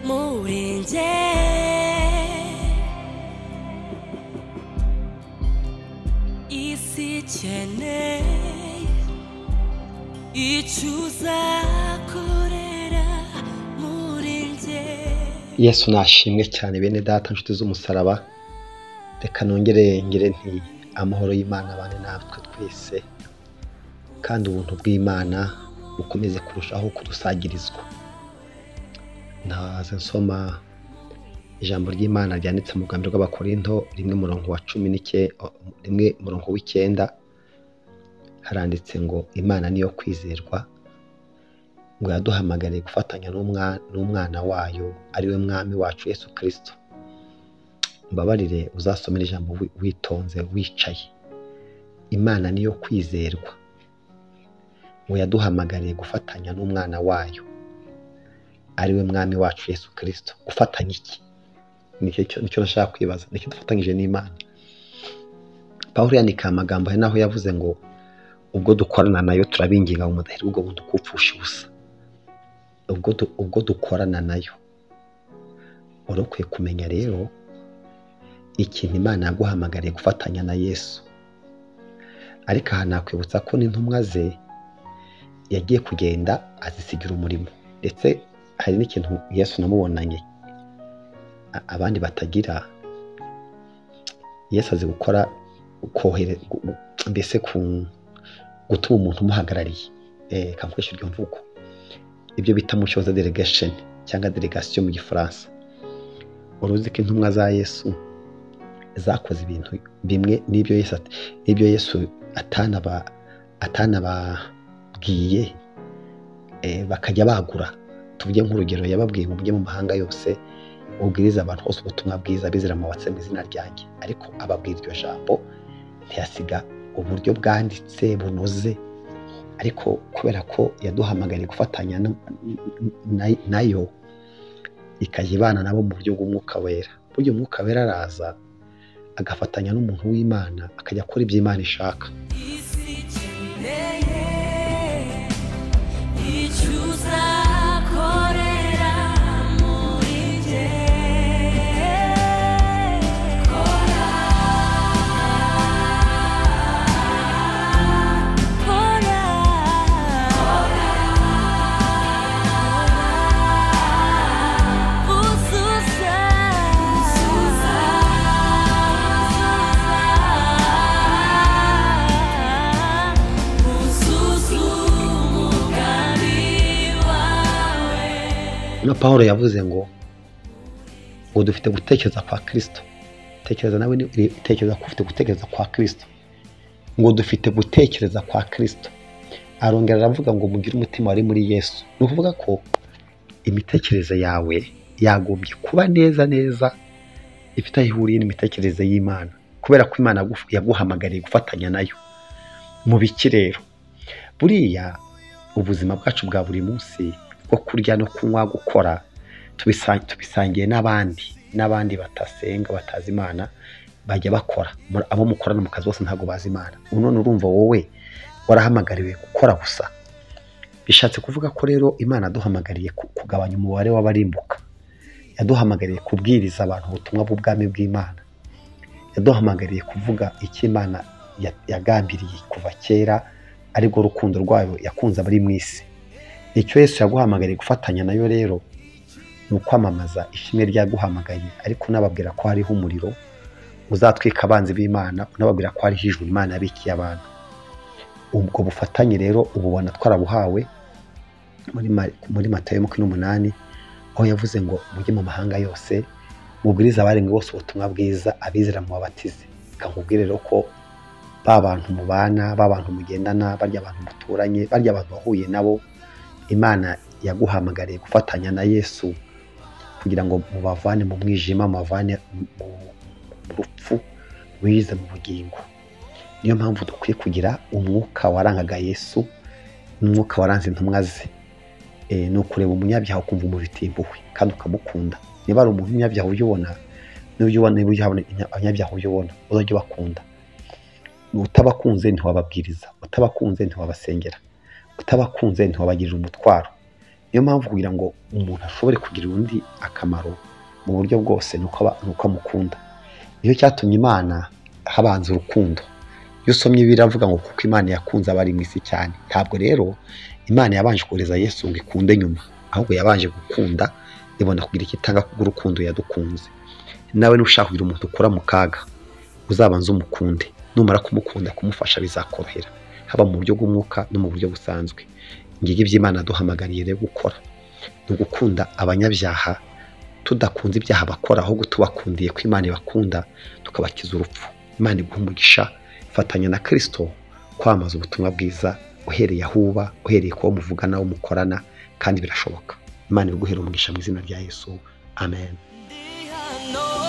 muri njye isi ikeneye icyo uzakorera muri njye. Yesu nashimwe cyane bene data nshuti z'umusaraba. Reka nongere ngire nti amahoro y'Imana abane natwe twese, kandi ubuntu bw'Imana bukomeze kurushaho kudusagirizwa. Naza nsoma ijambo ry'Imana ryanditse mu rwandiko rw'Abakorinto 1:9 haranditse ngo Imana niyo kwizerwa, ngo yaduhamagariye gufatanya n'umwana wayo ariwe mwami wacu Yesu Kristo. Mbabarire uzasomera ijambo witonze wicaye. Imana niyo kwizerwa, ngo yaduhamagariye gufatanya n'umwana wayo ariwe mwami wacu Yesu Kristo. Gufatanya iki? Nicyo nashaka kwibaza. Nicyo dufatanyije n'Imana. Pawulo yandika amagambo naho yavuze ngo ubwo dukorana nayo turabinginga ngo mudahirwa ubwo buntu kupfusha ubusa. Ubwo dukorana nayo urokwiye kumenya rero ikintu Imana yaguhamagariye gufatanya na Yesu. Ariko aha nakwibutsa ko n'intumwa ze yagiye kugenda azisigira umurimo, ndetse hari n'ikintu Yesu namubonanye abandi batagira. Yesu azi gukora mbese gutuma umuntu umuhagarariye, kamukoresha iryo mvugo, ibyo bita mu cyoza delegation cyangwa delegation mu Gifaransa. Uruzi ko intumwa za Yesu zakoze ibintu bimwe n'ibyo Yesu atanababwiye, bakajya bagura. Tuvuge nk'urugero, yababwiye ngo mujye mu mahanga yose ubwiriza abantu bose ubutumwa bwiza bizera mu batse mu izina ryanjye, ariko ababwira iryo jambo ntiyasiga uburyo bwanditse bunoze. Ariko kubera ko yaduhamagariye gufatanya nayo, ikajya ibana nabo mu buryo bw'umwuka wera. Buryo umwuka wera araza agafatanya n'umuntu w'Imana, akajya akora ibyo Imana ishaka. Na Pawulo yavuze ngo dufite gutekereza kwa Kristo. Tekereza nawe tekereza ko ufite gutekereza kwa Kristo. Ngo dufite gutekereza kwa Kristo. Arongera aravuga ngo mugire umutima wari muri Yesu. Ni ukuvuga ko imitekerereze yawe yagombye kuba neza ifite aho ihuriye n'imitekerereze y'Imana, kubera ko Imana yaguhamagariye gufatanya nayo. Mu biki rero? Buriya ubuzima bwacu bwa buri munsi bwo kurya no kunywa gukora tubisangiye n'abandi batasenga, batazi Imana, bajya bakora. Abo mukorana mu kazi bose ntago bazi Imana. None urumva wowe warahamagariwe gukora gusa. Bishatse kuvuga ko rero Imana yaduhamagariye kugabanya umubare w'abarimbuka. Yaduhamagariye kubwiriza abantu ubutumwa bw'ubwami bw'Imana. Yaduhamagariye kuvuga icyo Imana yagambiriye kuva kera, ariko urukundo rwayo yakunze abari mu isi. Icyo Yesu yaguhamagariye gufatanya nayo rero ni ukwamamaza ishimwe ryaguhamagaye, ariko unababwira ko hariho umuriro uzatwika abanzi b'Imana, unababwira ko hariho ijuru Imana yabikiye abantu. Ubwo bufatanye rero ububona twarabuhawe muri Matayo 8, aho yavuze ngo mujye mu mahanga yose mubwiriza abarenga bose ubutumwa bwiza, abizera mu babatize. Kankubwire rero ko bantu mubana, bantu mugendana, barya abantu muturanye, barya abantu bahuye nabo, Imana yaguhamagariye gufatanya na Yesu kugira ngo mubavane mu mwijima, mubavane mu rupfu, wize mu bugingo. Niyo mpamvu dukwiye kugira umwuka warangaga Yesu, n'umwuka waranze intumwa ze. Ni ukureba umunyabyaha ukumva umubitiye impuhwe kandi ukamukunda. Niba ari umuntu w'umunyabyaha uyibona, niba uyabona abanyabyaha uyibona, uzajya bakunda. Utabakunze ntiwababwiriza, utabakunze ntiwabasengera, utabakunze ntiwabagirira umutwaro. niyo mpamvu kugira ngo umuntu ashobore kugira undi akamaro mu buryo bwose nuko amukunda. Niyo cyatumye Imana habanza urukundo. Iyo usomye biravuga ngo kuko Imana yakunze abari mu isi cyane. Ntabwo rero Imana yabanje kohereza Yesu ngo ikunde nyuma, ahubwo yabanje gukunda ibona kugira ikitanga kubw'urukundo yadukunze. Nawe nushaka kugira umuntu ukora mu kaga, uzabanza umukunde. Numara kumukunda kumufasha bizakorohera, haba mu buryo bw'umwuka no mu buryo busanzwe. Ngigi by'Imana duhamagariye rero gukora no gukunda abanyabyaha, tudakunze ibyaha bakora, ahubwo tubakundiye ko Imana ibakunda tukabakiza urupfu. Imana iguha umugisha. Fatanya na Kristo kwamaza ubutumwa bwiza, uhereye ahuba, uhereye kuba muvugana wo mukorana, kandi birashoboka. Imana iguhera umugisha mu izina rya Yesu. Amen. No.